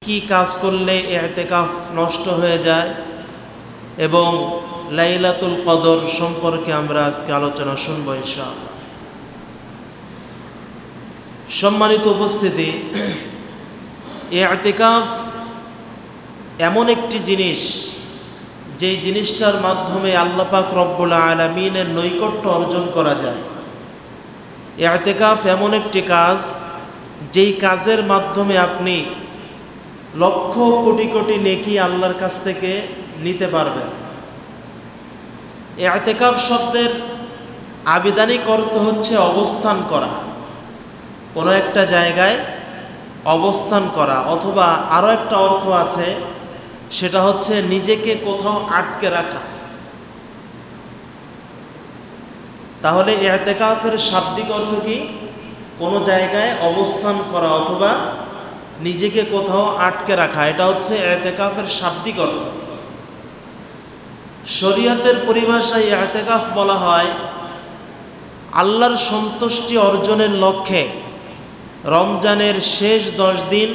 কি কাজ করলে ইতিকাফ নষ্ট হয়ে যায় এবং লাইলাতুল কদর সম্পর্কে আমরা আজকে আলোচনা শুনবো ইনশাআল্লাহ। সম্মানিত উপস্থিতি, ইতিকাফ এমন একটি জিনিস যেই জিনিসটার মাধ্যমে আল্লাহ পাক রব্বুল আলামিনের নৈকট্য অর্জন করা যায়। ইতিকাফ এমন একটি কাজ যেই কাজের মাধ্যমে আপনি লক্ষ কোটি কোটি নেকি আল্লাহর কাছ থেকে নিতে পারবেন। ইতিকাফ শব্দের আবিধানিক অর্থ হচ্ছে অবস্থান করা, কোনো একটা জায়গায় অবস্থান করা, অথবা আরও একটা অর্থ আছে, সেটা হচ্ছে নিজেকে কোথাও আটকে রাখা। তাহলে ইতিকাফের শাব্দিক অর্থ কি? কোনো জায়গায় অবস্থান করা অথবা নিজেকে কোথাও আটকে রাখা, এটা হচ্ছে ইতিকাফের শাব্দিক অর্থ। শরীয়তের পরিভাষায় ইতিকাফ বলা হয় আল্লাহর সন্তুষ্টি অর্জনের লক্ষ্যে রমজানের শেষ 10 দিন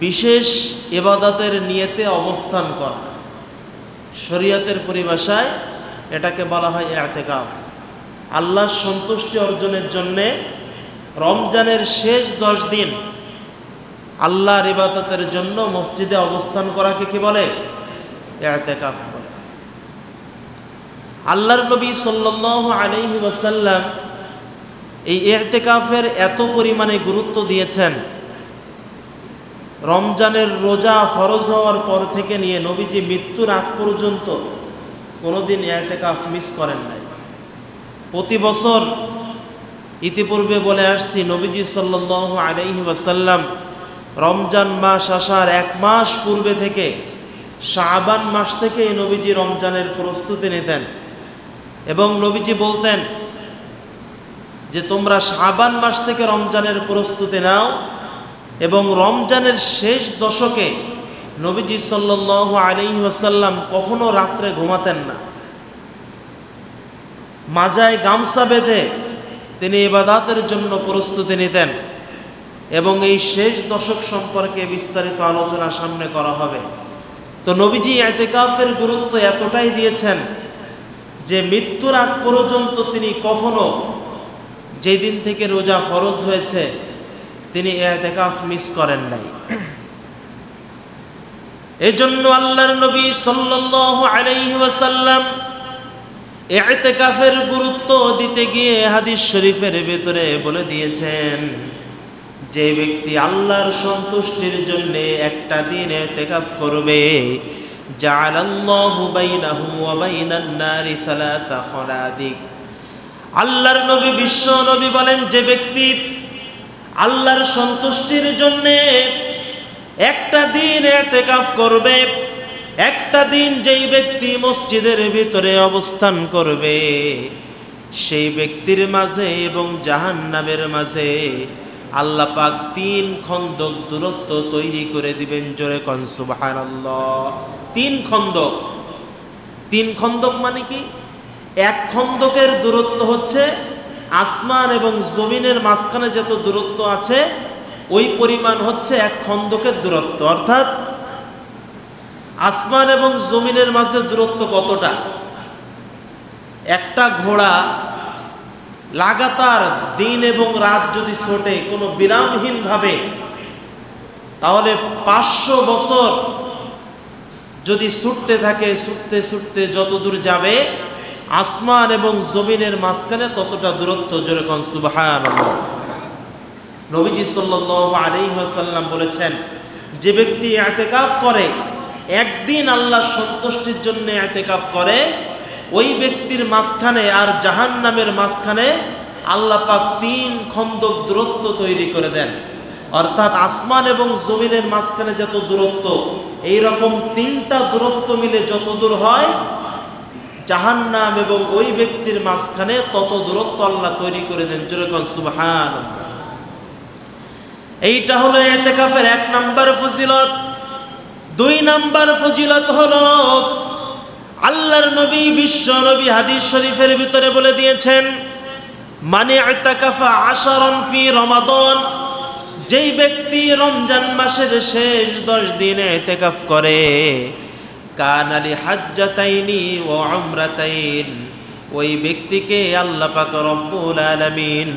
বিশেষ ইবাদতের নিয়তে অবস্থান করা। শরীয়তের পরিভাষায় এটাকে বলা হয় ইতিকাফ। আল্লাহর সন্তুষ্টি অর্জনের জন্যে রমজানের শেষ 10 দিন আল্লাহর ইবাদতের জন্য মসজিদে অবস্থান করাকে কি বলে? ইতিকাফ বলে। আল্লাহর নবী সাল্লাল্লাহু আলাইহি ওয়াসাল্লাম এই ইতিকাফের এত পরিমাণে গুরুত্ব দিয়েছেন, রমজানের রোজা ফরজ হওয়ার পর থেকে নিয়ে নবীজি মৃত্যুর আগ পর্যন্ত কোনোদিন ইতিকাফ মিস করেন নাই। প্রতি বছর ইতিপূর্বে বলে আসছি, নবীজি সাল্লাল্লাহু আলাইহি ওয়াসাল্লাম রমজান মাস আসার 1 মাস পূর্বে থেকে শাবান মাস থেকে নবীজি রমজানের প্রস্তুতি নিতেন এবং নবীজি বলতেন যে তোমরা শাবান মাস থেকে রমজানের প্রস্তুতি নাও। এবং রমজানের শেষ দশকে নবীজি সাল্লাল্লাহু আলাইহি ওয়াসাল্লাম কখনো রাত্রে ঘুমাতেন না, মাজায় গামছা বেঁধে তিনি ইবাদতের জন্য প্রস্তুতি নিতেন। এবং এই শেষ দশক সম্পর্কে বিস্তারিত আলোচনা সামনে করা হবে। তো নবীজি ইতিকাফের গুরুত্ব এতটাই দিয়েছেন যে মৃত্যুর আগ পর্যন্ত তিনি কখনো, যেই দিন থেকে রোজা ফরজ হয়েছে, তিনি ইতিকাফ মিস করেন নাই। এজন্য আল্লাহর নবী সাল্লাল্লাহু আলাইহি ওয়াসাল্লাম ইতিকাফের গুরুত্ব দিতে গিয়ে হাদিস শরীফের ভেতরে বলে দিয়েছেন, যে ব্যক্তি আল্লাহর সন্তুষ্টির জন্য একটা দিন ইতিকাফ করবে, জাআলাল্লাহু বাইনাহু ওয়া বাইনান নারি 3 খলাদিক। আল্লাহর নবী, বিশ্ব নবী বলেন, যে ব্যক্তি আল্লাহর সন্তুষ্টির জন্য একটা দিন ইতিকাফ করবে, একটা দিন যেই ব্যক্তি মসজিদের ভিতরে অবস্থান করবে, সেই ব্যক্তির মাঝে এবং জাহান্নামের মাঝে আল্লাহ পাক 3 খন্দক দূরত্ব তৈরি করে দিবেন। জোরে কোন সুবহানাল্লাহ। 3 খন্দক। 3 খন্দক মানে কি? 1 খন্দকের দূরত্ব হচ্ছে আসমান এবং জমিনের মাঝখানে যত দূরত্ব আছে ওই পরিমাণ হচ্ছে 1 খন্দকের দূরত্ব। অর্থাৎ আসমান এবং জমিনের মাঝে দূরত্ব কতটা? একটা ঘোড়া লাগাতার দিন এবং রাত যদি ছোটে কোনো বিরামহীন ভাবে, তাহলে 500 বছর যদি ছুটতে থাকে, ছুটতে ছুটতে যত দূর যাবে, আসমান এবং জমিনের মাঝখানে ততটা দূরত্ব। জোরে কোন সুবহানাল্লাহ। নবীজি সাল্লাল্লাহু আলাইহি ওয়াসাল্লাম বলেছেন, যে ব্যক্তি ইতিকাফ করে, একদিন আল্লাহর সন্তুষ্টির জন্য ইতিকাফ করে, ওই ব্যক্তির মাঝখানে আর জাহান্নামের মাঝখানে আল্লাহ পাক 3 খন্দক দূরত্ব তৈরি করে দেন। অর্থাৎ আসমান এবং জমিনের মাঝখানে যত দূরত্ব, এই রকম 3টা দূরত্ব মিলে যত দূর হয়, জাহান্নাম এবং ওই ব্যক্তির মাঝখানে তত দূরত্ব আল্লাহ তৈরি করে দেন। জোরে কোন সুবহানাল্লাহ। এইটা হলো ইতিকাফের 1 নাম্বার ফজিলত। 2 নাম্বার ফজিলত হলো আল্লাহর নবী, বিশ্ব নবী হাদিস শরীফের ভিতরে বলে দিয়েছেন, মানে ইতাকাফা আশারান ফি রমাদান, যেই ব্যক্তি রমজান মাসের শেষ 10 দিন ইতিকাফ করে, কানা লি হাজ্জাতাইনি ওয়া উমরাতাইন, ওই ব্যক্তিকে আল্লাহ পাক রব্বুল আলামিন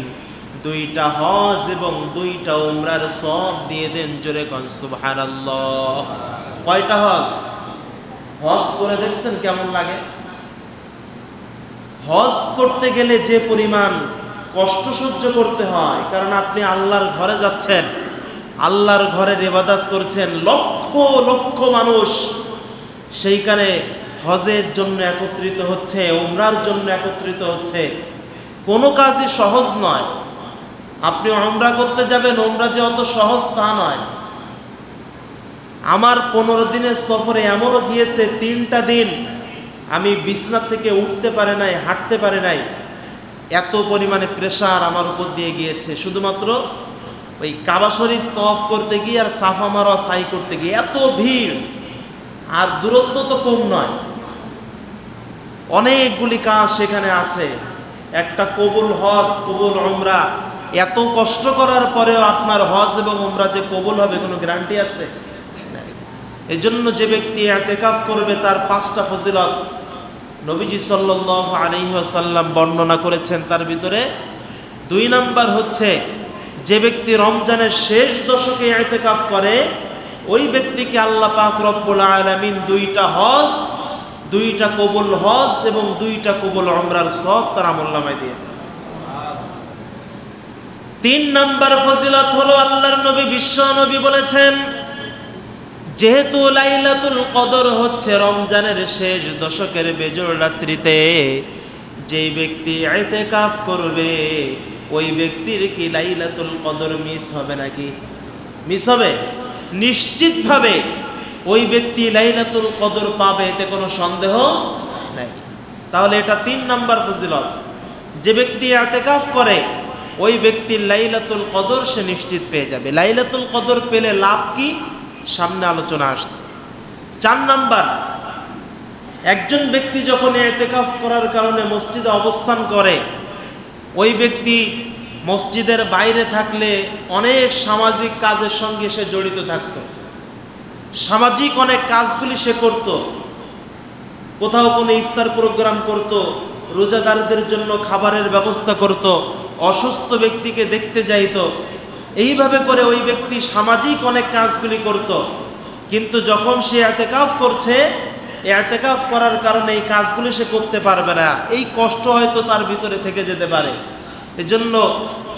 2টা হজ এবং 2টা উমরার সওয়াব দিয়ে দেন। জোরে কোন সুবহানাল্লাহ। কয়টা হজ? হজ করে দেখছেন কেমন লাগে? হজ করতে গেলে যে পরিমাণ কষ্ট সহ্য করতে হয়, কারণ আপনি আল্লাহর ঘরে যাচ্ছেন, আল্লাহর ঘরের ইবাদত করছেন, লক্ষ লক্ষ মানুষ সেইখানে হজের জন্য একত্রিত হচ্ছে, উমরার জন্য একত্রিত হচ্ছে। কোনো কাজই সহজ নয়। আপনি উমরা করতে যাবেন, উমরা যে অত সহজ তা নয়। আমার 15 দিনের সফরে এমনও গিয়েছে 3টা দিন আমি বিছনা থেকে উঠতে পারে নাই, হাঁটতে পারে নাই, এত পরিমাণে প্রেশার আমার উপর দিয়ে গিয়েছে, শুধুমাত্র ওই কাবা শরীফ তওয়াফ করতে গিয়ে আর সাফা মারওয়া সাই করতে গিয়ে। এত ভিড়, আর দূরত্ব তো কম নয়, অনেকগুলি কাজ সেখানে আছে। একটা কবুল হজ, কবুল উমরা, এত কষ্ট করার পরেও আপনার হজ এবং উমরা যে কবুল হবে কোনো গ্যারান্টি আছে? এই জন্য যে ব্যক্তি ইতিকাফ করবে তার 5টা ফজিলত নবীজি সাল্লাল্লাহু আলাইহি ওয়াসাল্লাম বর্ণনা করেছেন। তার ভিতরে 2 নাম্বার হচ্ছে, যে ব্যক্তি রমজানের শেষ দশকে ইতিকাফ করে, ওই ব্যক্তিকে আল্লাহ পাক রব্বুল আলামিন 2টা হজ, 2টা কবুল হজ এবং 2টা কবুল উমরার সওয়াব তার আমলনামায় দিয়ে দেন। 3 নাম্বার ফজিলত হলো, আল্লাহর নবী বিশ্ব নবী বলেছেন, যেহেতু লাইলাতুল কদর হচ্ছে রমজানের শেষ দশকের বেজোড় রাত্রিতে, যেই ব্যক্তি ইতিকাফ করবে ওই ব্যক্তির কি লাইলাতুল কদর মিস হবে নাকি? মিস হবে? নিশ্চিতভাবে ওই ব্যক্তি লাইলাতুল কদর পাবে, এতে কোনো সন্দেহ নাই। তাহলে এটা 3 নাম্বার ফজিলত, যে ব্যক্তি ইতিকাফ করে ওই ব্যক্তির লাইলাতুল কদর সে নিশ্চিত পেয়ে যাবে। লাইলাতুল কদর পেলে লাভ কি, সামনে আলোচনা আসছে। 4 নাম্বার, একজন ব্যক্তি যখন ইতিকাফ করার কারণে মসজিদে অবস্থান করে, ওই ব্যক্তি মসজিদের বাইরে থাকলে অনেক সামাজিক কাজের সঙ্গে সে জড়িত থাকত, সামাজিক অনেক কাজগুলি সে করত। কোথাও কোনো ইফতার প্রোগ্রাম করত, রোজাদারদের জন্য খাবারের ব্যবস্থা করত, অসুস্থ ব্যক্তিকে দেখতে যাইত। এইভাবে করে ওই ব্যক্তি সামাজিক অনেক কাজগুলি করত। কিন্তু যখন সে ইতিকাফ করছে, ইতিকাফ করার কারণে এই কাজগুলি সে করতে পারবে না, এই কষ্ট হয়তো তার ভিতরে থেকে যেতে পারে। এজন্য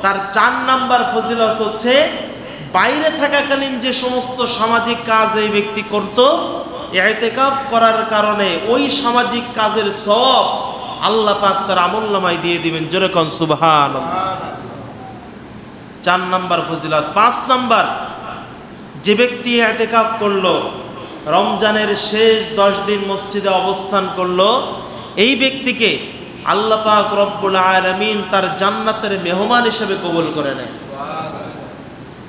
তার 4 নাম্বার ফজিলত হচ্ছে, বাইরে থাকাকালীন যে সমস্ত সামাজিক কাজ এই ব্যক্তি করত, ইতিকাফ করার কারণে ওই সামাজিক কাজের সওয়াব আল্লাহ পাক তার আমলনামায় দিয়ে দিবেন। জোরে কোন সুবহানাল্লাহ। 4 নাম্বার ফজিলত। 5 নাম্বার, যে ব্যক্তি ইতিকাফ করলো, রমজানের শেষ 10 দিন মসজিদে অবস্থান করলো, এই ব্যক্তিকে আল্লাহ পাক রব্বুল আলামিন তার জান্নাতের মেহমান হিসেবে কবুল করে নেয়।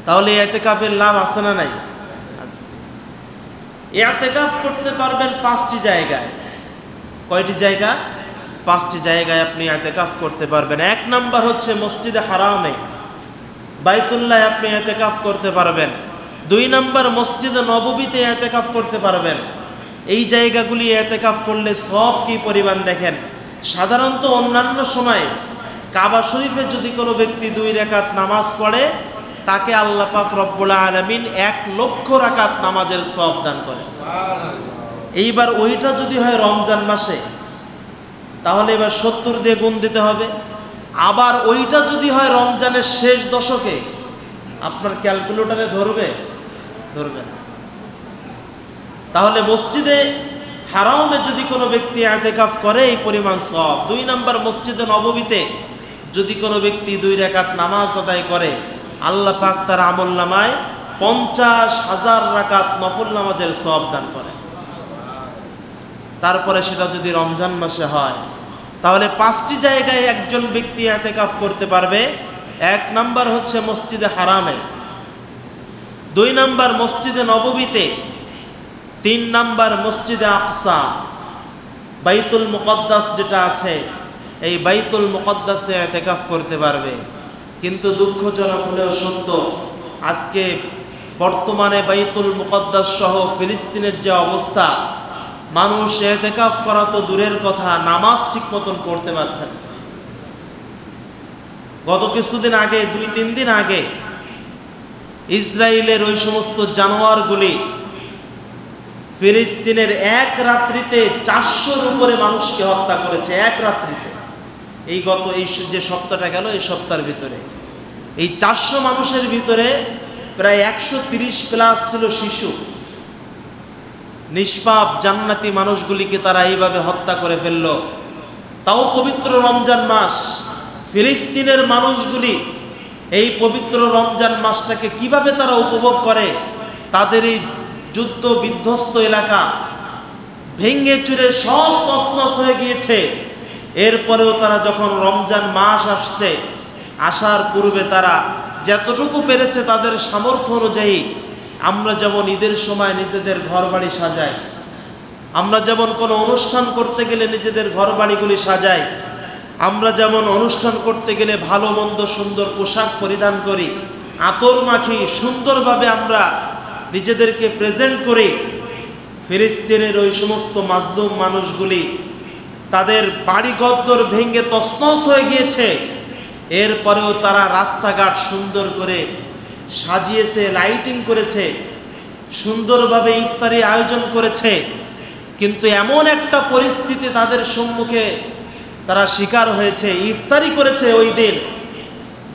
তাহলে ইতিকাফের লাভ আছে না নাই? আছে। ইতিকাফ করতে পারবেন 5টি জায়গায়। কয়টি জায়গা? 5টি জায়গায় আপনি ইতিকাফ করতে পারবেন। 1 নাম্বার হচ্ছে মসজিদে হারামে, বাইতুল্লাহ আপনি ইতিকাফ করতে পারবেন। 2 নাম্বার মসজিদে নববীতে ইতিকাফ করতে পারবেন। এই জায়গাগুলি ইতিকাফ করলে সব কি পরিমাণ দেখেন। সাধারণত অন্যান্য সময়ে কাবা শরীফে যদি কোনো ব্যক্তি 2 রাকাত নামাজ পড়ে, তাকে আল্লাহ পাক রব্বুল আলামিন 1 লক্ষ রাকাত নামাজের সওয়াব দান করে। এইবার ওইটা যদি হয় রমজান মাসে, তাহলে এবার 70 দিয়ে গুণ দিতে হবে। আবার ওইটা যদি হয় রমজানের শেষ দশকে, আপনার ক্যালকুলেটরে ধরবে না। তাহলে মসজিদে হারামে যদি কোনো ব্যক্তি ইতিকাফ করে, এই পরিমাণ সওয়াব। 2 নাম্বার মসজিদে নববীতে যদি কোনো ব্যক্তি 2 রাকাত নামাজ আদায় করে, আল্লাহ পাক তার আমলনামায় 50,000 রাকাত নফল নামাজের সওয়াব দান করে। তারপরে সেটা যদি রমজান মাসে হয়, তাহলে 5টি জায়গায় একজন ব্যক্তি ইতিকাফ করতে পারবে। 1 নাম্বার হচ্ছে মসজিদে হারামে, 2 নাম্বার মসজিদে নববীতে, 3 নাম্বার মসজিদে আকসা, বাইতুল মুকদ্দাস যেটা আছে, এই বাইতুল মুকদ্দাসে ইতিকাফ করতে পারবে। কিন্তু দুঃখজনক হলেও সত্য, আজকে বর্তমানে বাইতুল মুকদ্দাস সহ ফিলিস্তিনের যে অবস্থা, মানুষ ইতিকাফ করা তো দূরের কথা, নামাজ ঠিক মতন পড়তে পারছে না। গত কিছুদিন আগে, 2-3 দিন আগে, ইসরায়েলের ওই সমস্ত জানোয়ারগুলি ফিলিস্তিনের এক রাত্রিতে 400-র উপরে মানুষকে হত্যা করেছে। এক রাত্রিতে, এই যে সপ্তাহটা গেল, এই সপ্তাহের ভিতরে এই 400 মানুষের ভিতরে প্রায় 130+ ছিল শিশু। নিষ্পাপ জান্নাতি মানুষগুলিকে তারা এইভাবে হত্যা করে ফেলল। তাও পবিত্র রমজান মাস। ফিলিস্তিনের মানুষগুলি এই পবিত্র রমজান মাসটাকে কিভাবে তারা উপভোগ করে, তাদের এই যুদ্ধ বিধ্বস্ত এলাকা ভেঙে চুরে সব তছনছ হয়ে গিয়েছে। এরপরেও তারা যখন রমজান মাস আসছে, আসার পূর্বে তারা যতটুকু পেরেছে তাদের সামর্থ্য অনুযায়ী, আমরা যেমন ঈদের সময় নিজেদের ঘরবাড়ি সাজাই, আমরা যেমন কোনো অনুষ্ঠান করতে গেলে নিজেদের ঘরবাড়িগুলি সাজাই, আমরা যেমন অনুষ্ঠান করতে গেলে ভালো মন্দ সুন্দর পোশাক পরিধান করি, আতর মাখি, সুন্দরভাবে আমরা নিজেদেরকে প্রেজেন্ট করি, ফিলিস্তিনের ওই সমস্ত মাজলুম মানুষগুলি তাদের বাড়িঘর ভেঙে তছনছ হয়ে গিয়েছে। এরপরেও তারা রাস্তাঘাট সুন্দর করে সাজিয়েছে, লাইটিং করেছে, সুন্দরভাবে ইফতারি আয়োজন করেছে। কিন্তু এমন একটা পরিস্থিতি তাদের সম্মুখে তারা শিকার হয়েছে, ইফতারি করেছে ওই দিন,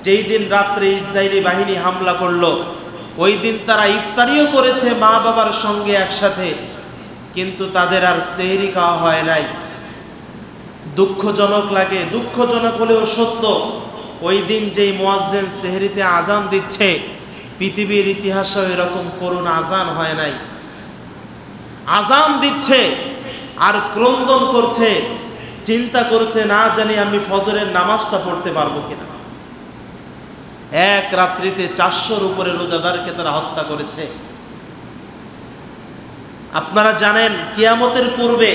যেই দিন রাত্রে ইসরায়েলি বাহিনী হামলা করলো, ওই দিন তারা ইফতারিও করেছে মা বাবার সঙ্গে একসাথে, কিন্তু তাদের আর সেহরি খাওয়া হয় নাই। দুঃখজনক লাগে, দুঃখজনক হলেও সত্য। ওই দিন যেই মুয়াজ্জিন সেহরিতে আজান দিচ্ছে, পৃথিবীর ইতিহাসে এরকম করুণ আজান হয় নাই। আজান দিচ্ছে আর ক্রন্দন করছে, চিন্তা করছে না জানি আমি ফজরের নামাজটা পড়তে পারবো কিনা। এক রাত্রিতে 400-র উপরে রোজাদারকে তারা হত্যা করেছে। আপনারা জানেন, কিয়ামতের পূর্বে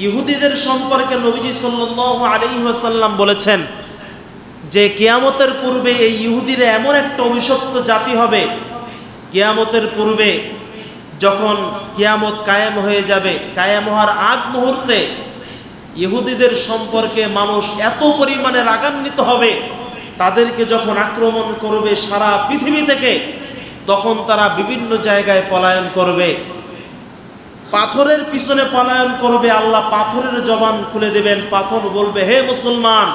ইহুদিদের সম্পর্কে নবীজি সাল্লাল্লাহু আলাইহি ওয়াসাল্লাম বলেছেন যে কিয়ামতের পূর্বে এই ইহুদিরা এমন একটা অভিশপ্ত জাতি হবে, কিয়ামতের পূর্বে যখন কিয়ামত কায়েম হয়ে যাবে, কায়েম হওয়ার আগ মুহূর্তে ইহুদিদের সম্পর্কে মানুষ এত পরিমাণে রাগান্বিত হবে, তাদেরকে যখন আক্রমণ করবে সারা পৃথিবী থেকে, তখন তারা বিভিন্ন জায়গায় পলায়ন করবে, পাথরের পিছনে পলায়ন করবে। আল্লাহ পাথরের জবান খুলে দেবেন, পাথর বলবে, হে মুসলমান,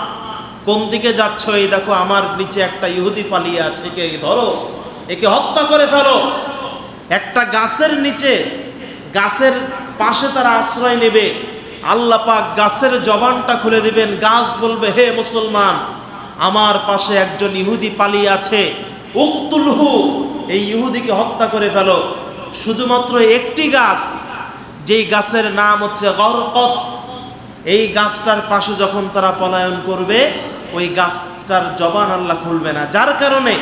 কোন দিকে যাচ্ছ? এই দেখো আমার নিচে একটা ইহুদি পালিয়ে আছে, একে ধরো, একে হত্যা করে ফেলো। একটা গাছের নিচে, গাছের পাশে তারা আশ্রয় নেবে, আল্লাহ পাক গাছের জবানটা খুলে দিবেন, গাছ বলবে, হে মুসলমান, আমার পাশে একজন ইহুদি পালিয়ে আছে, উকতুলহু, এই ইহুদিকে হত্যা করে ফেলো। শুধুমাত্র একটি গাছ, যেই গাছের নাম হচ্ছে গরকত, এই গাছটার পাশে যখন তারা পলায়ন করবে, ওই গাছটার জবান আল্লাহ খুলবে না। যার কারণে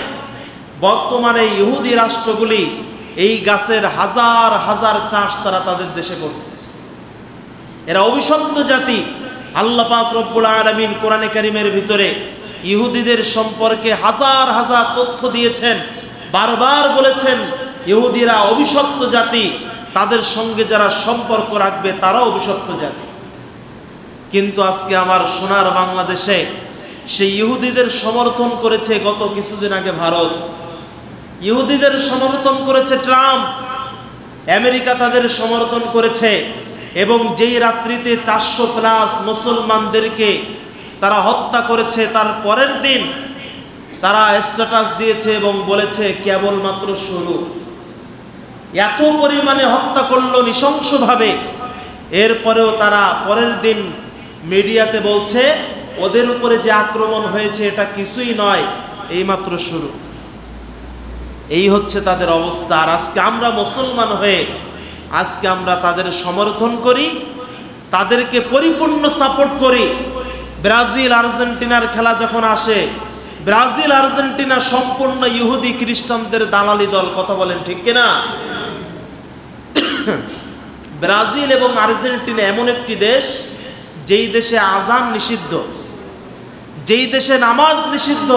বর্তমানে ইহুদি রাষ্ট্রগুলি এই গাছের হাজার হাজার চাষ তারা তাদের দেশে করছে। এরা অভিশপ্ত জাতি। আল্লাহ পাক রব্বুল আলামিন কোরআনে কারীমের ভিতরে ইহুদিদের সম্পর্কে হাজার হাজার তথ্য দিয়েছেন, বারবার বলেছেন ইহুদিরা অভিশপ্ত জাতি, তাদের সঙ্গে যারা সম্পর্ক রাখবে তারাও অভিশপ্ত জাতি। কিন্তু আজকে আমার সোনার বাংলাদেশে সেই ইহুদিদের সমর্থন করেছে গত কিছুদিন আগে ভারত, ইহুদিদের সমর্থন করেছে ট্রাম্প, আমেরিকা তাদের সমর্থন করেছে, এবং যেই রাত্রিতে 400+ মুসলমানদেরকে তারা হত্যা করেছে, তার পরের দিন তারা স্ট্যাটাস দিয়েছে এবং বলেছে কেবলমাত্র শুরু। এত পরিমাণে হত্যা করলো নৃশংসভাবে, এরপরেও তারা পরের দিন মিডিয়াতে বলছে ওদের উপরে যে আক্রমণ হয়েছে এটা কিছুই নয়, এইমাত্র শুরু। এই হচ্ছে তাদের অবস্থা। আর আজকে আমরা মুসলমান হয়ে আজকে আমরা তাদের সমর্থন করি, তাদেরকে পরিপূর্ণ সাপোর্ট করি। ব্রাজিল আর্জেন্টিনার খেলা যখন আসে, ব্রাজিল আর্জেন্টিনা সম্পূর্ণ ইহুদি খ্রিস্টানদের দালালি দল, কথা বলেন ঠিক কিনা? ব্রাজিল এবং আর্জেন্টিনা এমন একটি দেশ যেই দেশে আজান নিষিদ্ধ, যেই দেশে নামাজ নিষিদ্ধ,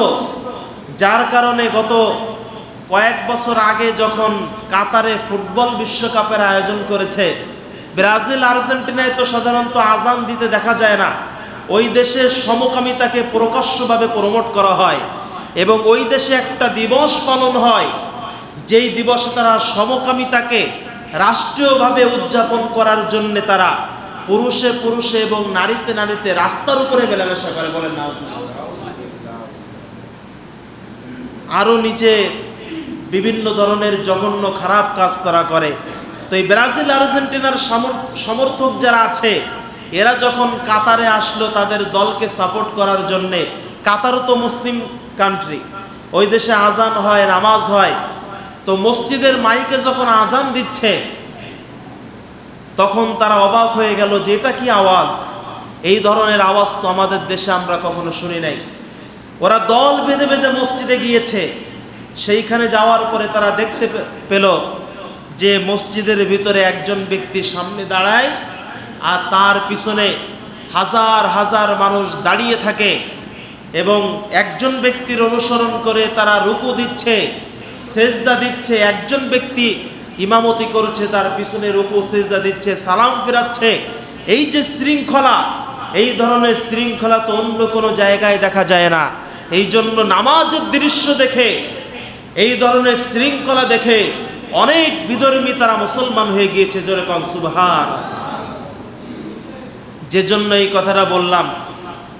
যার কারণে গত কয়েক বছর আগে যখন কাতারে ফুটবল বিশ্বকাপের আয়োজন করেছে, ব্রাজিল আর্জেন্টিনায় তো সাধারণত আজান দিতে দেখা যায় না। ওই দেশে সমকামিতাকে প্রকাশ্যভাবে প্রমোট করা হয় এবং ওই দেশে একটা দিবস পালন হয়, যেই দিবসে তারা সমকামিতাকে রাষ্ট্রীয়ভাবে উদযাপন করার জন্য তারা পুরুষে পুরুষে এবং নারীতে নারীতে রাস্তার উপরে মেলামেশা করে। বলেন না, আরো নিচে বিভিন্ন ধরনের জঘন্য খারাপ কাজ তারা করে। তো এই ব্রাজিল আর্জেন্টিনার সমর্থক যারা আছে, এরা যখন কাতারে আসলো তাদের দলকে সাপোর্ট করার জন্যে, কাতারও তো মুসলিম কান্ট্রি, ওই দেশে আজান হয়, নামাজ হয়, তো মসজিদের মাইকে যখন আজান দিচ্ছে তখন তারা অবাক হয়ে গেল যে এটা কি আওয়াজ, এই ধরনের আওয়াজ তো আমাদের দেশে আমরা কখনো শুনি নাই। ওরা দল বেঁধে বেঁধে মসজিদে গিয়েছে। সেইখানে যাওয়ার পরে তারা দেখতে পেল যে মসজিদের ভিতরে একজন ব্যক্তি সামনে দাঁড়ায় আর তার পিছনে হাজার হাজার মানুষ দাঁড়িয়ে থাকে এবং একজন ব্যক্তির অনুসরণ করে তারা রুকু দিচ্ছে, সেজদা দিচ্ছে। একজন ব্যক্তি ইমামতি করছে, তার পিছনে রুকু সেজদা দিচ্ছে, সালাম ফেরাচ্ছে। এই যে শৃঙ্খলা, এই ধরনের শৃঙ্খলা তো অন্য কোনো জায়গায় দেখা যায় না। এই জন্য নামাজের দৃশ্য দেখে, এই ধরনের শৃঙ্খলা দেখে অনেক বিধর্মী তারা মুসলমান হয়ে গিয়েছে। জোরে কোন সুবহান। যে জন্য এই কথাটা বললাম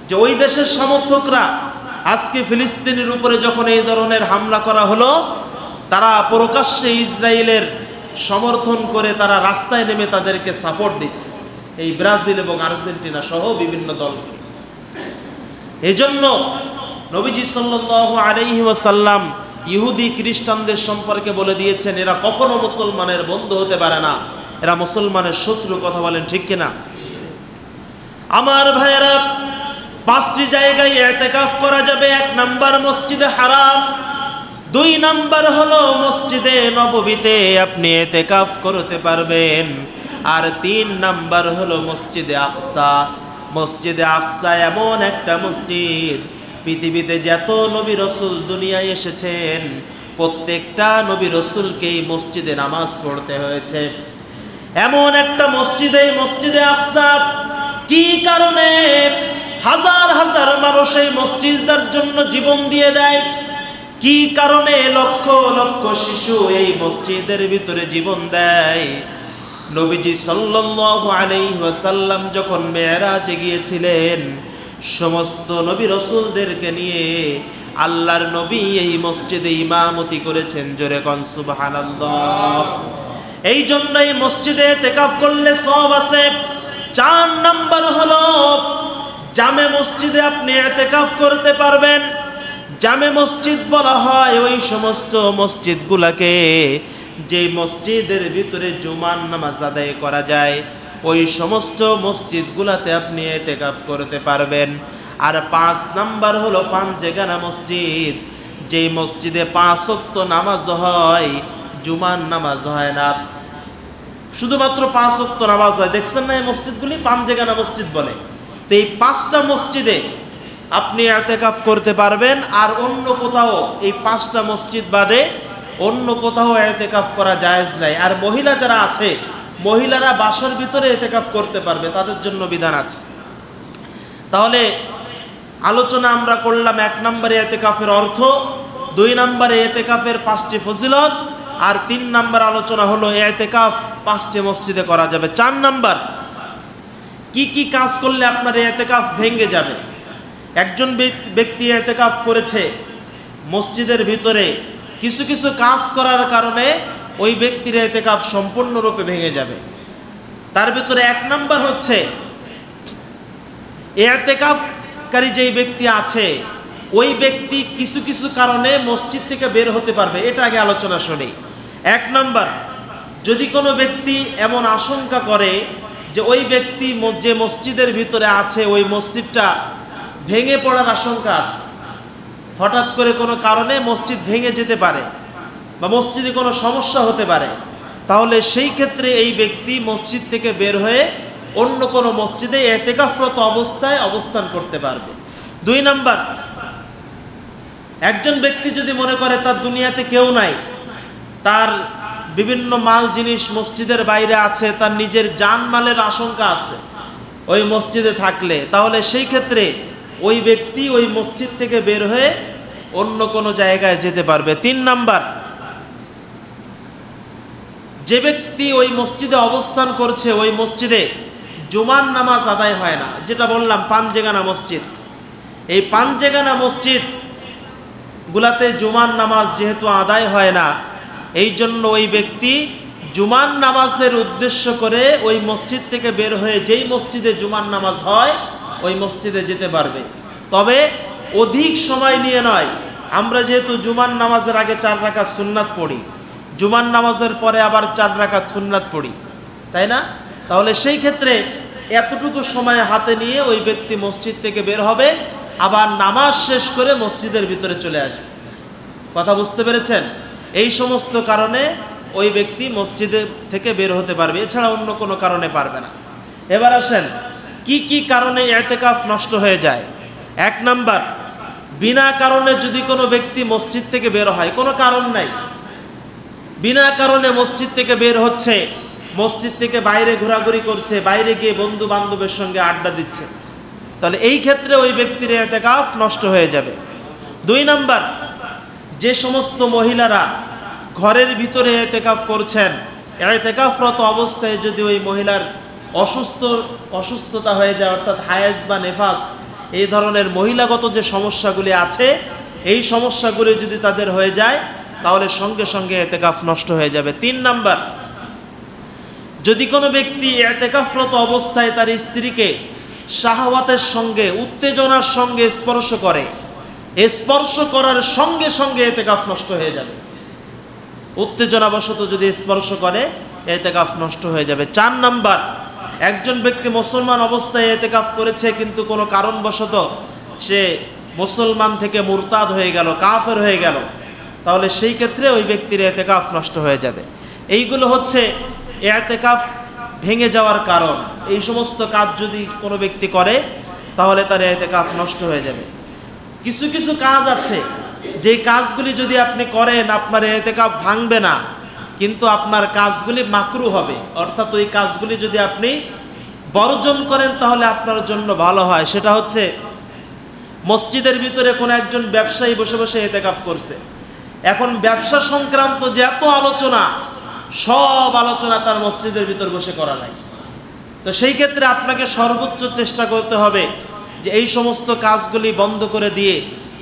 যে ওই দেশের সমর্থকরা আজকে ফিলিস্তিনের উপরে যখন এই ধরনের হামলা করা হলো, তারা প্রকাশ্যে ইসরায়েলের সমর্থন করে তারা রাস্তায় নেমে তাদেরকে সাপোর্ট দিচ্ছে, এই ব্রাজিল এবং আর্জেন্টিনা সহ বিভিন্ন দলকে। এই জন্য নবীজি সাল্লাল্লাহু আলাইহি ওয়াসাল্লাম ইহুদি খ্রিস্টানদের সম্পর্কে বলে দিয়েছেন, এরা কখনো মুসলমানের বন্ধু হতে পারে না, এরা মুসলমানের শত্রু। কথা বলেন ঠিক কিনা? আমার ভাইয়েরা, 5টি জায়গায় ইতিকাফ করা যাবে। 1 নাম্বার মসজিদে হারাম, 2 নাম্বার হলো মসজিদে নববীতে আপনি ইতিকাফ করতে পারবেন, আর 3 নাম্বার হলো মসজিদে আকসা। মসজিদে আকসা এমন একটা মসজিদ, পৃথিবীতে যত নবী রসুল দুনিয়ায় এসেছেন প্রত্যেকটা নবী রসুলকে এই মসজিদে নামাজ পড়তে হয়েছে। এমন একটা মসজিদে, মসজিদে আকসা, কি কারণে হাজার হাজার মানুষ এই মসজিদের জন্য জীবন দিয়ে দেয়, কি কারণে লক্ষ লক্ষ শিশু এই মসজিদের ভিতরে জীবন দেয়। নবীজি সাল্লাল্লাহু আলাইহি ওয়াসাল্লাম যখন মেরাজে গিয়েছিলেন, সমস্ত নবী রাসূলদেরকে নিয়ে আল্লাহর নবী এই মসজিদে ইমামতি করেছেন। জোরে কোন সুবহানাল্লাহ। এই জন্য এই মসজিদে ইতিকাফ করলে সওয়াব আছে। 4 নাম্বার হলো জামে মসজিদে আপনি ইতিকাফ করতে পারবেন। জামে মসজিদ বলা হয় ওই সমস্ত মসজিদগুলোকে যে মসজিদের ভিতরে জুমার নামাজ আদায় করা যায়, ওই সমস্ত মসজিদগুলোতে আপনি ইতিকাফ করতে পারবেন। আর 5 নাম্বার হলো পাঞ্জেগানা মসজিদ, যেই মসজিদে 5 ওয়াক্ত নামাজ হয়, জুমার নামাজ হয় না, শুধুমাত্র 5 ওয়াক্ত নামাজ হয়। দেখছেন না এই মসজিদগুলি পাঞ্জেগানা মসজিদ বলে। তো এই 5টা মসজিদে আপনি ইতিকাফ করতে পারবেন। আর অন্য কোথাও, এই 5টা মসজিদ বাদে অন্য কোথাও ইতিকাফ করা জায়েজ নাই। আর মহিলা যারা আছে, মহিলারা বাসার ভিতরে ইতিকাফ করতে পারবে, তাদের জন্য বিধান আছে। তাহলে আলোচনা আমরা করলাম 1 নম্বরে ইতিকাফের অর্থ, 2 নম্বরে ইতিকাফের 5টি ফজিলত, আর 3 নম্বর আলোচনা হলো ইতিকাফ 5টি মসজিদে করা যাবে। 4 নম্বর, কি কি কাজ করলে আপনার ইতিকাফ ভেঙে যাবে। একজন ব্যক্তি ইতিকাফ করেছে মসজিদের ভিতরে, কিছু কিছু কাজ করার কারণে ওই ব্যক্তির ইতিকাফ সম্পূর্ণরূপে ভেঙে যাবে। তার ভিতরে 1 নম্বর হচ্ছে, ইতিকাফকারী যেই ব্যক্তি আছে ওই ব্যক্তি কিছু কিছু কারণে মসজিদ থেকে বের হতে পারবে। এটা আগে আলোচনা শুনি। 1 নম্বর, যদি কোনো ব্যক্তি এমন আশঙ্কা করে যে ওই ব্যক্তি যে মসজিদের ভিতরে আছে ওই মসজিদটা ভেঙে পড়ার আশঙ্কা আছে, হঠাৎ করে কোনো কারণে মসজিদ ভেঙে যেতে পারে বা মসজিদে কোনো সমস্যা হতে পারে, তাহলে সেই ক্ষেত্রে এই ব্যক্তি মসজিদ থেকে বের হয়ে অন্য কোনো মসজিদে ইতিকাফরত অবস্থায় অবস্থান করতে পারবে। 2 নম্বর, একজন ব্যক্তি যদি মনে করে তার দুনিয়াতে কেউ নাই, তার বিভিন্ন মাল জিনিস মসজিদের বাইরে আছে, তার নিজের জানমালের আশঙ্কা আছে ওই মসজিদে থাকলে, তাহলে সেই ক্ষেত্রে ওই ব্যক্তি ওই মসজিদ থেকে বের হয়ে অন্য কোনো জায়গায় যেতে পারবে। 3 নাম্বার, যে ব্যক্তি ওই মসজিদে অবস্থান করছে ওই মসজিদে জুমার নামাজ আদায় হয় না, যেটা বললাম পাঞ্জেগানা মসজিদ, এই পাঞ্জেগানা মসজিদ গুলাতে জুমার নামাজ যেহেতু আদায় হয় না, এই জন্য ওই ব্যক্তি জুমার নামাজের উদ্দেশ্য করে ওই মসজিদ থেকে বের হয়ে যেই মসজিদে জুমার নামাজ হয় ওই মসজিদে যেতে পারবে। তবে অধিক সময় নিয়ে নয়। আমরা যেহেতু জুমার নামাজের আগে 4 রাকাত সুন্নাত পড়ি, জুমার নামাজের পরে আবার 4 রাকাত সুন্নাত পড়ি, তাই না? তাহলে সেই ক্ষেত্রে এতটুকু সময় হাতে নিয়ে ওই ব্যক্তি মসজিদ থেকে বের হবে, আবার নামাজ শেষ করে মসজিদের ভিতরে চলে আসবে। কথা বুঝতে পেরেছেন? এই সমস্ত কারণে ওই ব্যক্তি মসজিদে থেকে বের হতে পারবে, এছাড়া অন্য কোনো কারণে পারবে না। এবার আসেন কি কি কারণে ইতিকাফ নষ্ট হয়ে যায়। 1 নাম্বার, বিনা কারণে যদি কোনো ব্যক্তি মসজিদ থেকে বের হয়, কোনো কারণ নাই, বিনা কারণে মসজিদ থেকে বের হচ্ছে, মসজিদ থেকে বাইরে ঘোরাঘুরি করছে, বাইরে গিয়ে বন্ধু বান্ধবের সঙ্গে আড্ডা দিচ্ছে, তাহলে এই ক্ষেত্রে ওই ব্যক্তির ইতিকাফ নষ্ট হয়ে যাবে। 2 নাম্বার, যে সমস্ত মহিলারা ঘরের ভিতরে ইতিকাফ করছেন, ইতিকাফরত অবস্থায় যদি ওই মহিলার অসুস্থতা হয়ে যায়, অর্থাৎ হায়েজ বা নেফাস, এই ধরনের মহিলাগত যে সমস্যাগুলি আছে, এই সমস্যাগুলি যদি তাদের হয়ে যায় তাহলে সঙ্গে সঙ্গে ইতিকাফ নষ্ট হয়ে যাবে। 3 নাম্বার, যদি কোনো ব্যক্তি ইতিকাফরত অবস্থায় তার স্ত্রীকে শাহওয়াতের সঙ্গে, উত্তেজনার সঙ্গে স্পর্শ করে, স্পর্শ করার সঙ্গে সঙ্গে ইতিকাফ নষ্ট হয়ে যাবে। উত্তেজনাবশত যদি স্পর্শ করে ইতিকাফ নষ্ট হয়ে যাবে। 4 নাম্বার, একজন ব্যক্তি মুসলমান অবস্থায় ইতিকাফ করেছে কিন্তু কোনো কারণবশত সে মুসলমান থেকে মুরতাদ হয়ে গেল, কাফের হয়ে গেল, তাহলে সেই ক্ষেত্রে ওই ব্যক্তির ইতিকাফ নষ্ট হয়ে যাবে। এইগুলো হচ্ছে ইতিকাফ ভেঙে যাওয়ার কারণ। এই সমস্ত কাজ যদি কোনো ব্যক্তি করে তাহলে তার ইতিকাফ নষ্ট হয়ে যাবে। কিছু কিছু কাজ আছে যেই কাজগুলি যদি আপনি করেন আপনার ইতিকাফ ভাঙবে না, কিন্তু আপনার কাজগুলি মাকরু হবে, অর্থাৎ ওই কাজগুলি যদি আপনি বর্জন করেন তাহলে আপনার জন্য ভালো হয়। সেটা হচ্ছে মসজিদের ভিতরে কোনো একজন ব্যবসায়ী বসে বসে ইতিকাফ করছে, এখন ব্যবসা সংক্রান্ত যে এত আলোচনা, সব আলোচনা তার মসজিদের ভিতর বসে করা লাগে। তো সেই ক্ষেত্রে আপনাকে সর্বোচ্চ চেষ্টা করতে হবে যে এই সমস্ত কাজগুলি বন্ধ করে দিয়ে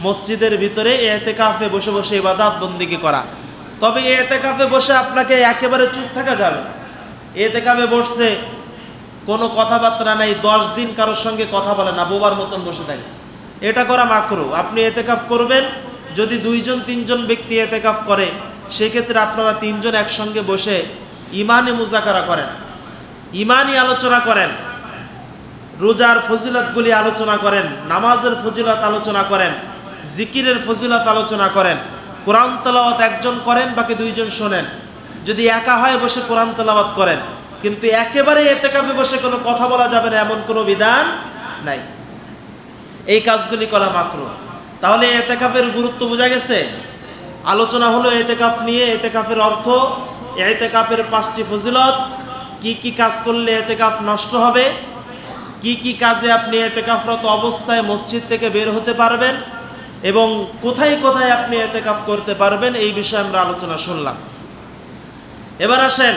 মসজিদের ভিতরে ইতিকাফে বসে বসে ইবাদত বন্দেগী করা। তবে ইতিকাফে বসে আপনাকে একেবারে চুপ থাকা যাবে না। ইতিকাফে বসছে, কোনো কথাবার্তা নাই, 10 দিন কারোর সঙ্গে কথা বলে না, বোবার মতন বসে থাকে, এটা করা মাকরু। আপনি ইতিকাফ করবেন, যদি 2-3 জন ব্যক্তি ইতিকাফ করে সেক্ষেত্রে আপনারা 3 জন একসঙ্গে বসে ইমানি মুজাকারা করেন, ইমানি আলোচনা করেন, রোজার ফজিলতগুলি আলোচনা করেন, নামাজের ফজিলত আলোচনা করেন, জিকিরের ফজিলত আলোচনা করেন, কোরআন তেলাওয়াত একজন করেন, বাকি 2 জন শোনেন। যদি একা হয় বসে কোরআন তেলাওয়াত করেন, কিন্তু একেবারে ইতিকাফে বসে কোনো কথা বলা যাবে না এমন কোনো বিধান নাই। এই কাজগুলি করা মাকরু। তাহলে ইতিকাফের গুরুত্ব বোঝা গেছে। আলোচনা হলো ইতিকাফ নিয়ে, ইতিকাফের অর্থ, ইতিকাফের 5টি ফজিলত, কি কি কাজ করলে ইতিকাফ নষ্ট হবে, কি কি কাজে আপনি ইতিকাফরত অবস্থায় মসজিদ থেকে বের হতে পারবেন এবং কোথায় কোথায় আপনি ইতিকাফ করতে পারবেন, এই বিষয়ে আমরা আলোচনা শুনলাম। এবার আসেন,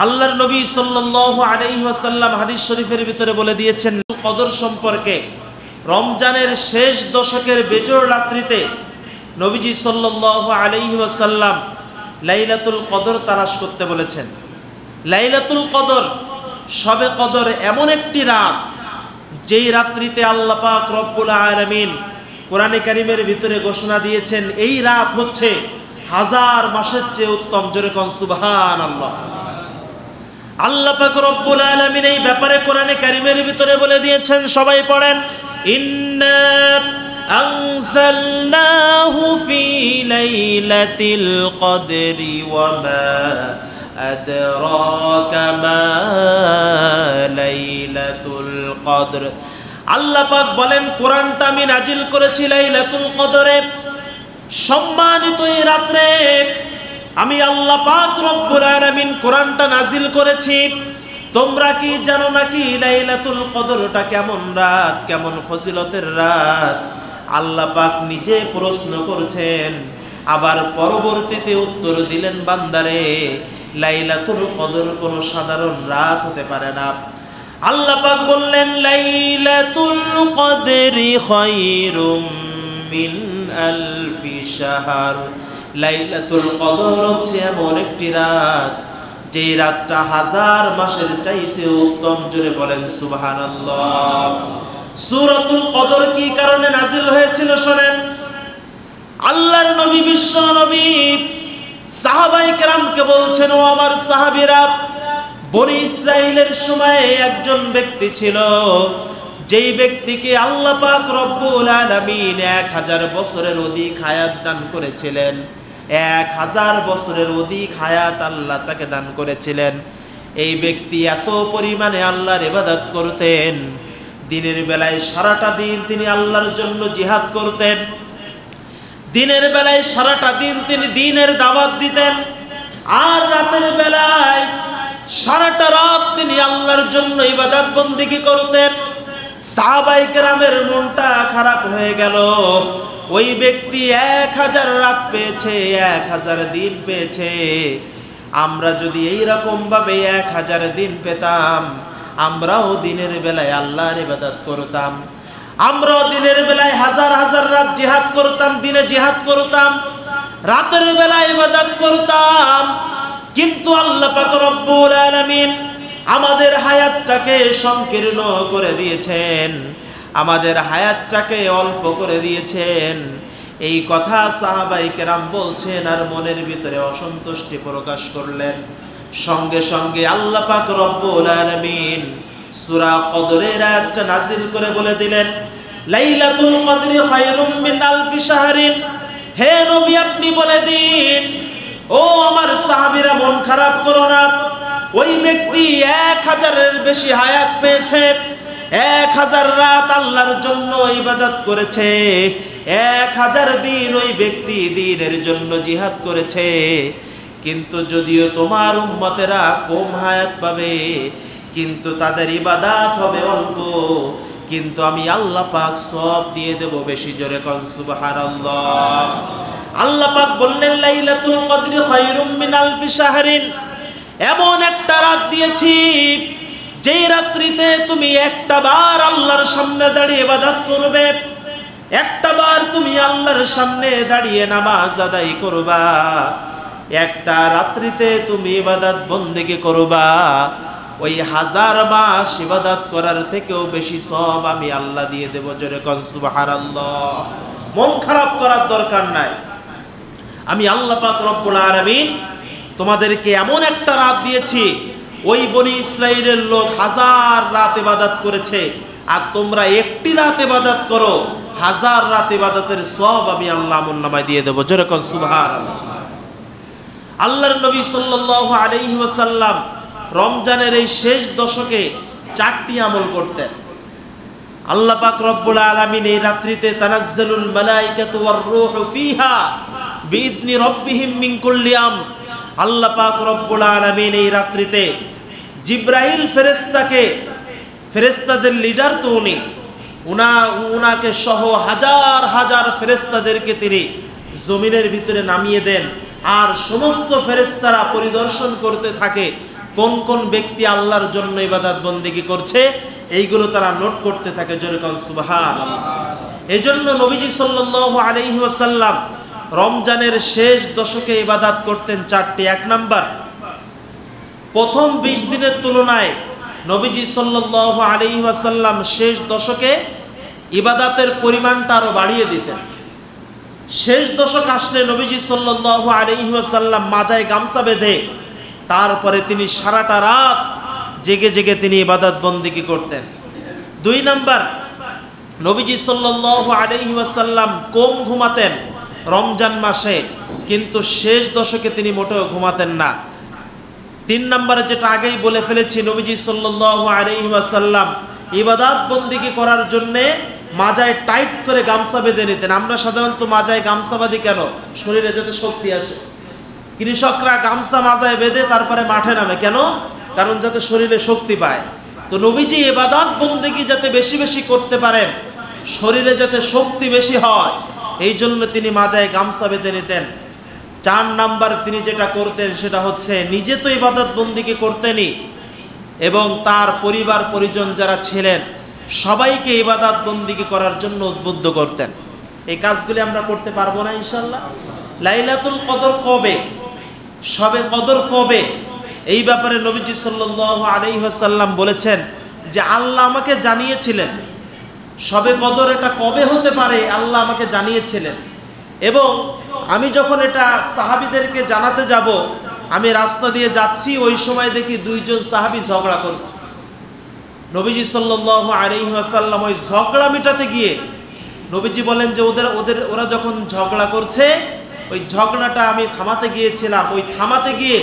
আল্লাহর নবী সাল্লাল্লাহু আলাইহি ওয়াসাল্লাম হাদিস শরীফের ভিতরে বলে দিয়েছেন কদর সম্পর্কে। রমজানের শেষ দশকের বেজোড় রাত্রিতে নবীজি সাল্লাল্লাহু আলাইহি ওয়াসাল্লাম লাইলাতুল কদর তালাশ করতে বলেছেন। লাইলাতুল কদর, শবে কদর এমন একটি রাত যেই রাত্রিতে আল্লাহ পাক রব্বুল আলামিন কোরআনে কারীমের ভিতরে ঘোষণা দিয়েছেন এই রাত হচ্ছে 1000 মাসের চেয়ে উত্তম। জোরে কোন সুবহানাল্লাহ। আল্লাহ পাক রব্বুল আলামিন এই ব্যাপারে কোরআনে কারীমের ভিতরে বলে দিয়েছেন, সবাই পড়েন, ইন্না আনজালনাহু ফি লাইলাতিল কদরি ওয়া মা আদরাকা মা লাইলাতুল কদর। আল্লাহ পাক বলেন কোরআনটা আমি নাজিল করেছি লাইলাতুল কদরে, সম্মানিত এই রাত্রে আমি আল্লাহ পাক রব্বুল আলামিন কোরআনটা নাজিল করেছি। তোমরা কি জানো নাকি লাইলাতুল কদরটা কেমন রাত, কেমন ফজিলতের রাত? আল্লাহ পাক নিজে প্রশ্ন করছেন, আবার পরবর্তীতে উত্তর দিলেন, বান্দারে লাইলাতুল কদর কোনো সাধারণ রাত হতে পারে না। আল্লাহ পাক বললেন লাইলাতুল কদরি খায়রুম মিন আলফি শাহর। লাইলাতুল কদর হচ্ছে এমন একটি রাত যেই রাতটা হাজার মাসের চাইতে উত্তম। জোরে বলেন সুবহানাল্লাহ। সূরাতুল কদর কি কারণে নাজিল হয়েছিল শোনেন। আল্লাহর নবী, বিশ্ব নবী সাহাবায়ে কেরামকে বলছেন, ও আমার সাহাবীরা, বনি ইসরাইলের সময়ে একজন ব্যক্তি ছিল, যেই ব্যক্তিকে আল্লাহ পাক রব্বুল আলামিন 1000 বছরের অধিক হায়াত দান করেছিলেন। 1000 বছরের অধিক হায়াত আল্লাহ তাকে দান করেছিলেন। এই ব্যক্তি এত পরিমাণে আল্লাহর ইবাদত করতেন, দিনের বেলায় সারাটা দিন তিনি আল্লাহর জন্য জিহাদ করতেন, দিনের বেলায় সারাটা দিন তিনি দ্বীনের দাওয়াত দিতেন, আর রাতের বেলায় সারাটা রাত তিনি আল্লাহর জন্য ইবাদত বন্দেগী করতেন। সাহাবায়ে কেরামের মনটা খারাপ হয়ে গেল। ওই ব্যক্তি 1000 রাত পেয়েছে, 1000 দিন পেয়েছে। আমরা যদি এইরকম ভাবে 1000 দিন পেতাম, আমরাও দিনের বেলায় আল্লাহর ইবাদত করতাম, আমরাও দিনের বেলায় হাজার হাজার রাত জিহাদ করতাম, দিনে জিহাদ করতাম, রাতের বেলায় ইবাদত করতাম। কিন্তু আল্লাহ পাক রব্বুল আলামিন আমাদের হায়াতটাকে সংকীর্ণ করে দিয়েছেন, আমাদের হায়াতটাকে অল্প করে দিয়েছেন। এই কথা সাহাবায়ে কেরাম বলছেন আর মনের ভিতরে অসন্তুষ্টি প্রকাশ করলেন। সঙ্গে সঙ্গে আল্লাহ পাক রব্বুল আলামিন সূরা কদরের আয়াতটা নাযিল করে বলে দিলেন, লাইলাতুল কদরি খায়রুম মিন আলফি শাহরিন। হে নবী, আপনি বলে দিন, ও আমার সাহাবীরা মন খারাপ করো না। ওই ব্যক্তি 1000-এর বেশি হায়াত পেয়েছে, 1000 রাত আল্লাহর জন্য ইবাদত করেছে, 1000 দিন ওই ব্যক্তি দ্বীনের জন্য জিহাদ করেছে। কিন্তু যদিও তোমার উম্মতেরা কম হায়াত পাবে, কিন্তু তাদের ইবাদত হবে অল্প, কিন্তু আমি আল্লাহ পাক সব দিয়ে দেব বেশি। জোরে কোন সুবহানাল্লাহ। আল্লাহ পাক বললেন লাইলাতুল কদরি খায়রুম মিন আলফি শাহরিন। এমন একটা রাত দিয়েছি যেই রাত্রিতে তুমি একটা বার আল্লাহর সামনে দাঁড়িয়ে ইবাদত করবে, একটা বার তুমি আল্লাহর সামনে দাঁড়িয়ে নামাজ আদায় করবা, একটা রাত্রিতে তুমি ইবাদত বন্দেগী করবা। ওই 1000 মাস ইবাদত করার থেকেও বেশি সওয়াব আমি আল্লাহ দিয়ে দেব। জোরে কোন সুবহানাল্লাহ। মন খারাপ করার দরকার নাই। আমি আল্লাহ পাক রব্বুল আলামিন তোমাদেরকে এমন একটা রাত দিয়েছি, ওই বনি ইসরাইলের লোক 1000 রাত ইবাদত করেছে, আর তোমরা একটি রাত ইবাদত করো, 1000 রাত ইবাদতের সওয়াব আমি আল্লাহ আমলনামায় দিয়ে দেব। জোরে কোন সুবহানাল্লাহ। আল্লাহর নবী সাল্লাল্লাহু আলাইহি ওয়াসাল্লাম রমজানের এই শেষ দশকে 4টি আমল করতেন। আল্লাহ পাক রব্বুল আলামিন এই রাত্রিতে তানাজ্জালুল মালাইকাতু ওয়ার রূহু ফিহা বিইذনি রাব্বিহিম মিন কুল্লি আমর। আল্লাহ পাক রব্বুল আলামিন এই রাত্রিতে জিবরাইল ফেরেশতাদের লিডার তো উনাকে সহ হাজার হাজার ফেরেশতাদেরকে তিনি জমিনের ভিতরে নামিয়ে দেন, আর সমস্ত ফেরেশতারা পরিদর্শন করতে থাকে কোন কোন ব্যক্তি আল্লাহর জন্য ইবাদত বন্দেগী করছে, এইগুলো তারা নোট করতে থাকে। জোরে কোন সুবহানাল্লাহ। এজন্য নবীজি সাল্লাল্লাহু আলাইহি ওয়াসাল্লাম রমজানের শেষ দশকে ইবাদত করতেন 4টি। 1 নাম্বার, প্রথম 20 দিনের তুলনায় নবীজি সাল্লাল্লাহু আলাইহি ওয়াসাল্লাম শেষ দশকে ইবাদতের পরিমাণটা আরো বাড়িয়ে দিতেন। শেষ দশক আসলে নবীজি সাল্লাল্লাহু আলাইহি ওয়াসাল্লাম মাজায় গামছা বেঁধে তারপরে তিনি সারাটা রাত জেগে জেগে তিনি ইবাদত বন্দেগী করতেন। 2 নাম্বার, নবীজি সাল্লাল্লাহু আলাইহি ওয়াসাল্লাম কম ঘুমাতেন রমজান মাসে, কিন্তু শেষ দশকে তিনি মোটেও ঘুমাতেন না। 3 নম্বরে যেটা আগেই বলে ফেলেছি, নবীজি সাল্লাল্লাহু আলাইহি ওয়াসাল্লাম ইবাদত বন্দিগি করার জন্যে মাজায় টাইট করে গামছা বেঁধে নিতেন। আমরা সাধারণত মাজায় গামছা বাঁধি কেন? শরীরে যাতে শক্তি আসে। কৃষকরা গামছা মাজায় বেঁধে তারপরে মাঠে নামে কেন? কারণ যাতে শরীরে শক্তি পায়। তো নবীজি ইবাদত বন্দিগি যাতে বেশি বেশি করতে পারেন, শরীরে যাতে শক্তি বেশি হয়, এই জন্য তিনি মাজায় গামছা বেঁধে নিতেন। 4 নাম্বার তিনি যেটা করতেন সেটা হচ্ছে নিজে তো ইবাদত বন্দিগি করতেনই এবং তার পরিবার পরিজন যারা ছিলেন সবাইকে ইবাদত বন্দিগি করার জন্য উদ্বুদ্ধ করতেন। এই কাজগুলি আমরা করতে পারবো না ইনশাআল্লাহ? লাইলাতুল কদর কবে, শবে কদর কবে, এই ব্যাপারে নবীজি সাল্লাল্লাহু আলাইহি ওয়াসাল্লাম বলেছেন যে আল্লাহ আমাকে জানিয়েছিলেন শবে কদর এটা কবে হতে পারে, আল্লাহ আমাকে জানিয়েছিলেন। এবং আমি যখন এটা সাহাবীদেরকে জানাতে যাব, আমি রাস্তা দিয়ে যাচ্ছি, ওই সময় দেখি 2 জন সাহাবী ঝগড়া করছে। নবীজি সাল্লাল্লাহু আলাইহি ওয়াসাল্লাম ওই ঝগড়া মেটাতে গিয়ে নবীজি বলেন যে ওরা যখন ঝগড়া করছে, ওই ঝগড়াটা আমি থামাতে গিয়েছিলাম, ওই থামাতে গিয়ে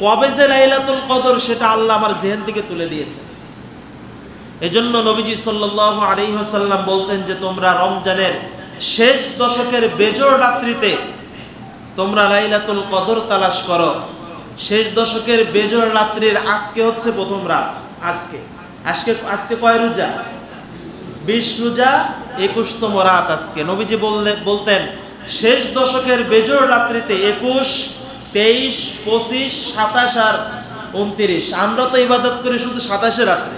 কবে যে লাইলাতুল কদর সেটা আল্লাহ আমার জেহেন থেকে তুলে দিয়েছে। এজন্য নবীজি সাল্লাল্লাহু আলাইহি ওয়াসাল্লাম বলতেন যে তোমরা রমজানের শেষ দশকের বেজোড় রাত্রিতে তোমরা লাইলাতুল কদর তালাশ করো। শেষ দশকের বেজোড় রাত্রির আজকে হচ্ছে প্রথম রাত। আজকে কয় রোজা? 20 রোজা, 21তম রাত আজকে। নবীজি বলতেন শেষ দশকের বেজোড় রাত্রিতে 21, 23, 25, 27 আর 29। আমরা তো ইবাদত করি শুধু 27 রাত্রে,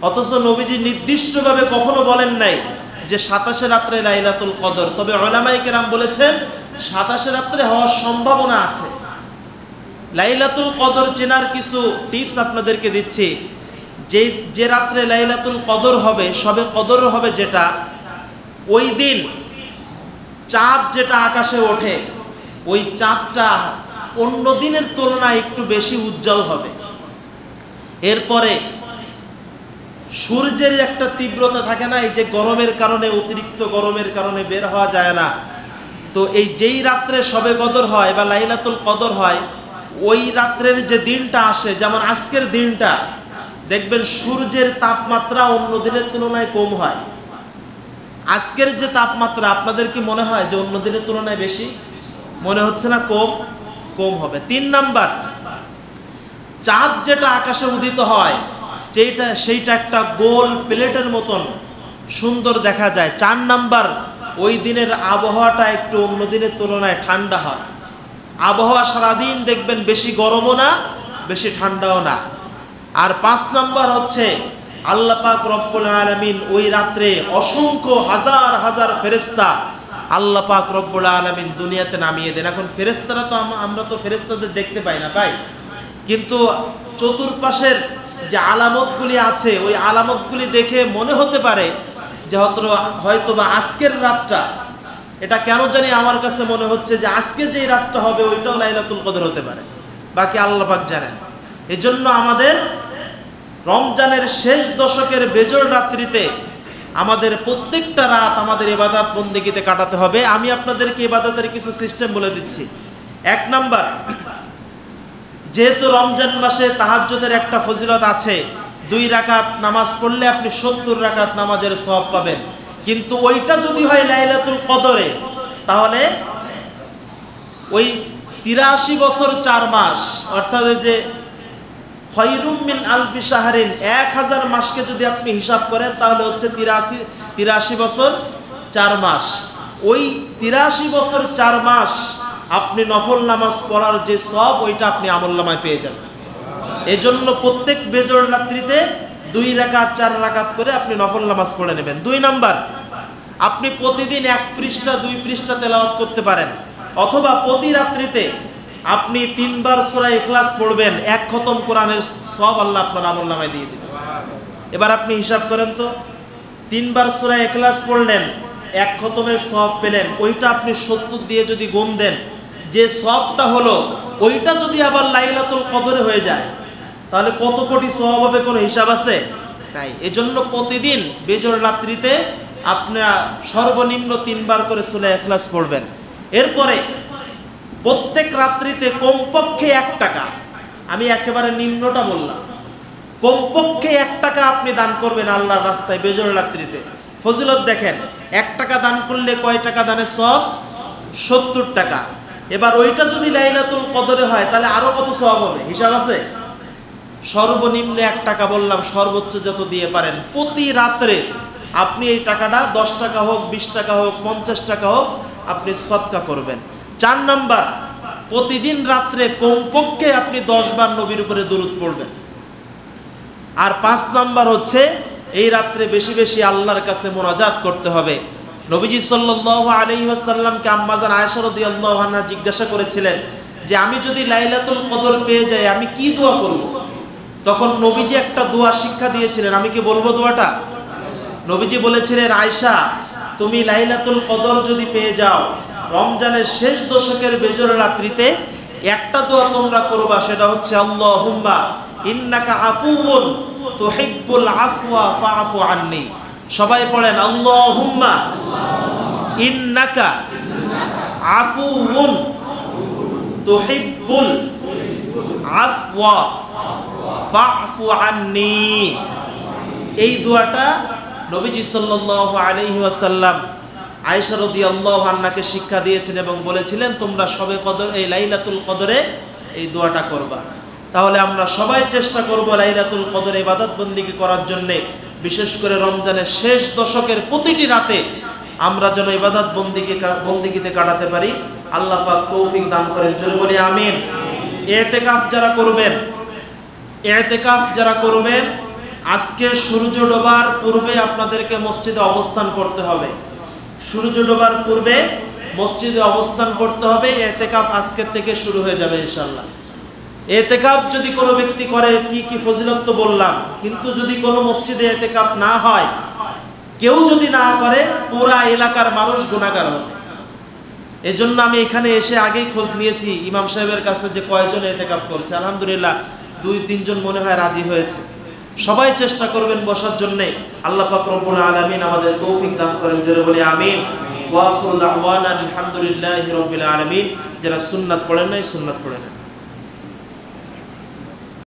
অথচ নবীজি নির্দিষ্টভাবে কখনো বলেন নাই যে 27 রাত্রে লাইলাতুল কদর। তবে উলামায়ে কেরাম বলেছেন 27 রাত্রে হওয়ার সম্ভাবনা আছে। লাইলাতুল কদর চেনার কিছু টিপস আপনাদেরকে দিচ্ছি। যে রাত্রে লাইলাতুল কদর হবে, শবে কদর হবে যেটা, ওই দিন চাঁদ যেটা আকাশে ওঠে, ওই চাঁদটা অন্য দিনের তুলনায় একটু বেশি উজ্জ্বল হবে। এরপরে সূর্যের একটা তীব্রতা থাকে না, এই যে গরমের কারণে, অতিরিক্ত গরমের কারণে বের হওয়া যায় না। তো এই যেই রাত্রে শবে কদর হয় বা লাইলাতুল কদর হয়, ওই রাত্রের যে দিনটা আসে, যেমন আজকের দিনটা দেখবেন সূর্যের তাপমাত্রা অন্য দিনের তুলনায় কম হয়। আজকের যে তাপমাত্রা আপনাদের কি মনে হয় যে অন্য দিনের তুলনায় বেশি? মনে হচ্ছে না? কম হবে। 3 নাম্বার, চাঁদ যেটা আকাশে উদিত হয় সেইটা একটা গোল প্লেটের মতন সুন্দর দেখা যায়। 4 নাম্বার, ওই দিনের আবহাওয়াটা একটু অন্য দিনের তুলনায় ঠান্ডা হয়। আবহাওয়া সারাদিন দেখবেন বেশি গরমও না, বেশি ঠান্ডাও না। আর 5 নাম্বার হচ্ছে আল্লাহ পাক রব্বুল আলামিন ওই রাত্রে অসংখ্য হাজার হাজার ফেরেশতা আল্লাহ পাক রব্বুল আলামিন দুনিয়াতে নামিয়ে দেন। এখন ফেরেশতারা তো আমরা তো ফেরেশতাদের দেখতে পাই না, পাই, কিন্তু চতুর্পাশের যে আলামতগুলি আছে, ওই আলামতগুলি দেখে মনে হতে পারে যে হয়তো বা আজকের রাতটা, এটা কেন জানি আমার কাছে মনে হচ্ছে যে আজকে যেই রাতটা হবে ওইটাও লাইলাতুল কদর হতে পারে, বাকি আল্লাহ পাক জানেন। এজন্য আমাদের রমজানের শেষ দশকের বেজোড় রাত্রিতে আমাদের প্রত্যেকটা রাত আমাদের ইবাদত বন্দেগীতে কাটাতে হবে। আমি আপনাদেরকে ইবাদতের কিছু সিস্টেম বলে দিচ্ছি। 1 নাম্বার, যেহেতু রমজান মাসে তাহাজ্জুদের একটা ফজিলত আছে, 2 রাকাত নামাজ পড়লে আপনি 70 রাকাত নামাজের সওয়াব পাবেন। কিন্তু ওইটা যদি হয় লাইলাতুল কদরে, তাহলে ওই 83 বছর 4 মাস, অর্থাৎ যে খায়রুম মিন আলফি শাহরিন, 1000 মাসকে যদি আপনি হিসাব করেন তাহলে হচ্ছে 83 বছর 4 মাস। ওই 83 বছর 4 মাস আপনি নফল নামাজ পড়ার যে সওয়াব, ওইটা আপনি আমলনামায় পেয়ে যাবেন। এজন্য প্রত্যেক বেজোড় রাত্রিতে 2 রাকাত 4 রাকাত করে আপনি নফল নামাজ পড়ে নেবেন। 2 নাম্বার, আপনি প্রতিদিন 1 পৃষ্ঠা 2 পৃষ্ঠা তেলাওয়াত করতে পারেন, অথবা প্রতি রাত্রিতে আপনি 3 বার সূরা ইখলাস পড়বেন, 1 খতম কোরআনের সওয়াব আল্লাহ আপনার আমলনামায় দিয়ে দিবেন। এবার আপনি হিসাব করেন তো, 3 বার সূরা ইখলাস পড়লেন, 1 খতমের সওয়াব পেলেন, ওইটা আপনি 70 দিয়ে যদি গুণ দেন, যে সওয়াবটা হলো ওইটা যদি আবার লাইলাতুল কদরে হয়ে যায়, তাহলে কত কোটি সওয়াব হবে, কোনো হিসাব আছে? নাই। এজন্য প্রতিদিন বেজোড় রাত্রিতে আপনার সর্বনিম্ন 3 বার করে সূরা ইখলাস পড়বেন। এরপরে প্রত্যেক রাত্রিতে কমপক্ষে 1 টাকা, আমি একেবারে নিম্নটা বললাম, কমপক্ষে 1 টাকা আপনি দান করবেন আল্লাহর রাস্তায় বেজোড় রাত্রিতে। ফজিলত দেখেন, 1 টাকা দান করলে কয় টাকা দানের সওয়াব? 70 টাকা। এবার ওইটা যদি লাইলাতুল কদরে হয় তাহলে আরো কত সওয়াব হবে, হিসাব আছে? সর্বনিম্ন 1 টাকা বললাম, সর্বোচ্চ যত দিয়ে পারেন প্রতি রাত্রে আপনি এই টাকাটা 10 টাকা হোক, 20 টাকা হোক, 50 টাকা হোক আপনি সদকা করবেন। 4 নাম্বার, প্রতিদিন রাত্রে কমপক্ষে আপনি 10 বার নবীর উপরে দরুদ পড়বেন। আর 5 নাম্বার হচ্ছে এই রাত্রে বেশি বেশি আল্লাহর কাছে মুনাজাত করতে হবে। নবীজি সাল্লাল্লাহু আলাইহি ওয়াসাল্লামকে আম্মাজান আয়েশা রাদিয়াল্লাহু আনহা জিজ্ঞাসা করেছিলেন যে আমি যদি লাইলাতুল কদর পেয়ে যাই আমি কি দোয়া করব? তখন নবীজি একটা দোয়া শিক্ষা দিয়েছিলেন, আমি কি বলবো দোয়াটা? নবীজি বলেছিলেন, আয়েশা তুমি লাইলাতুল কদর যদি পেয়ে যাও রমজানের শেষ দশকের বেজোড় রাত্রিতে একটা দোয়া তোমরা করবা, সেটা হচ্ছে আল্লাহুম্মা ইন্নাকা আফুউন তুহিব্বুল আফওয়া ফাআফু আন্নি। সবাই পড়েন, আল্লাহুম্মা ইন্নাকা আফুউন তুহিব্বুল আফওয়া ফাআফু আন্নি। এই দোয়াটা নবীজি সাল্লাল্লাহু আলাইহি ওয়াসাল্লাম আয়েশা রাদিয়াল্লাহু আনহাকে শিক্ষা দিয়েছেন এবং বলেছিলেন তোমরা শবে কদর এই লাইলাতুল কদরে এই দোয়াটা করবা। তাহলে আমরা সবাই চেষ্টা করব লাইলাতুল কদরে ইবাদত বন্দেগী করার জন্য, বিশেষ করে রমজানের শেষ দশকের প্রতিটি রাতে আমরা যেন ইবাদত বন্দেগীতে কাটাতে পারি। আল্লাহ পাক তৌফিক দান করেন, জোরে বলি আমিন। ইতিকাফ যারা করবেন আজকে সূর্য ডোবার পূর্বে আপনাদেরকে মসজিদে অবস্থান করতে হবে। সূর্য ডোবার পূর্বে মসজিদে অবস্থান করতে হবে। ইতিকাফ আজকের থেকে শুরু হয়ে যাবে ইনশাআল্লাহ। ইতিকাফ যদি কোনো ব্যক্তি করে, কি ফজিলত তো বললাম, কিন্তু যদি কোনো মসজিদে ইতিকাফ না হয়, কেউ যদি না করে পুরা এলাকার মানুষ গুনাহগার হবে। এজন্য আমি এখানে এসে আগেই খোঁজ নিয়েছি ইমাম সাহেবের কাছে যে কয়জন ইতিকাফ করছে। আলহামদুলিল্লাহ 2-3 জন মনে হয় রাজি হয়েছে। সবাই চেষ্টা করবেন বসার জন্য। আল্লাহ পাক রব্বুল আলামিন আমাদের তৌফিক দান করেন, জোরে বলি আমিন। ওয়া আখিরু দাওয়ানা আলহামদুলিল্লাহি রাব্বিল আলামিন। যারা সুন্নাত পড়েন নাই সুন্নাত পড়ে নেন।